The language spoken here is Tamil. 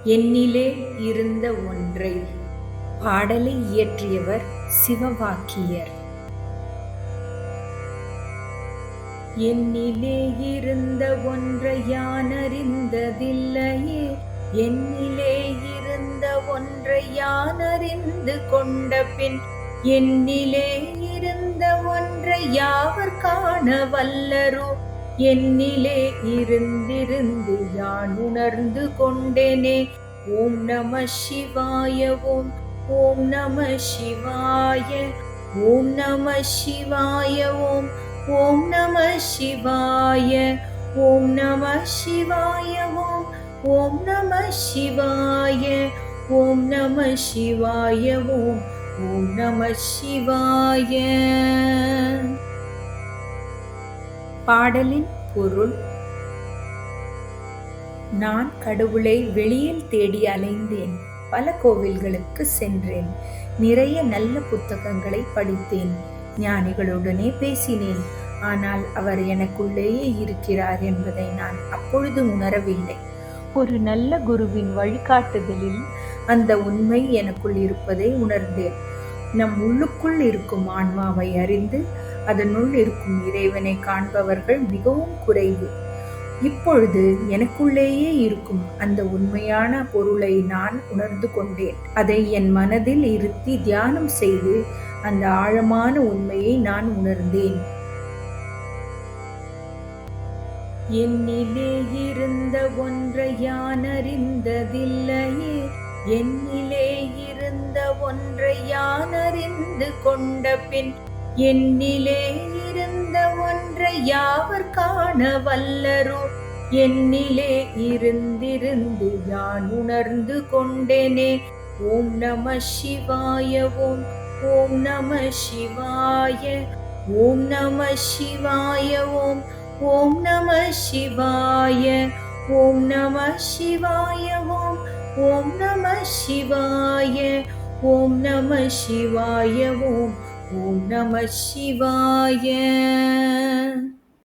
என்னிலே இருந்த ஒன்றை. பாடலை இயற்றியவர் சிவவாக்கியர். என்னிலே இருந்த ஒன்றை யான் அறிந்ததில்லையே, என்னிலே இருந்த ஒன்றை யான் அறிந்து கொண்ட பின், என்னிலே இருந்த ஒன்றை யாவர் காண வல்லரோ, என்னிலே இருந்திருந்து யான் உணர்ந்து கொண்டேனே. ஓம் நம சிவாய. ஓம் ஓம் நம சிவாய. ஓம் நம சிவாய. ஓம் ஓம் நம சிவாய. ஓம் நம சிவாய. ஓம் ஓம் நம சிவாய. ஓம் நம சிவாய. ஓம் ஓம் நம சிவாய. பாடலின் பொருள். நான் கடவுளை வெளியில் தேடி அலைந்தேன். பல கோவில்களுக்கு சென்றேன். நிறைய நல்ல புத்தகங்களை படித்தேன். ஞானிகளுடனே பேசினேன். ஆனால் அவர் எனக்குள்ளேயே இருக்கிறார் என்பதை நான் அப்பொழுது உணரவில்லை. ஒரு நல்ல குருவின் வழிகாட்டுதலில் அந்த உண்மை எனக்குள் இருப்பதை உணர்ந்தேன். நம் உள்ளுக்குள் இருக்கும் ஆன்மாவை அறிந்து அதனுள் இருக்கும் இறைவனை காண்பவர்கள் மிகவும் குறைவு. இப்பொழுது எனக்குள்ளேயே இருக்கும் அந்த உண்மையான பொருளை நான் உணர்ந்து கொண்டேன். அதை என் மனதில் இருத்தி தியானம் செய்து அந்த ஆழமான உண்மையை நான் உணர்ந்தேன். என்னிலே இருந்த ஒன்றை யான் அறிந்ததில்லையே, என்னிலே இருந்த ஒன்றை யான் அறிந்து கொண்ட பின், என்னிலே இருந்த ஒன்றை யாவர் காண வல்லரோ, என்னிலே இருந்திருந்து யான் உணர்ந்து கொண்டேனே. ஓம் நம சிவாய. ஓம் ஓம் நம சிவாய. ஓம் நம சிவாய. ஓம் ஓம் நம சிவாய. ஓம் நம சிவாய. ஓம் ஓம் நம சிவாய. ஓம் நம சிவாய. ஓம் ஓம் நம சிவாய.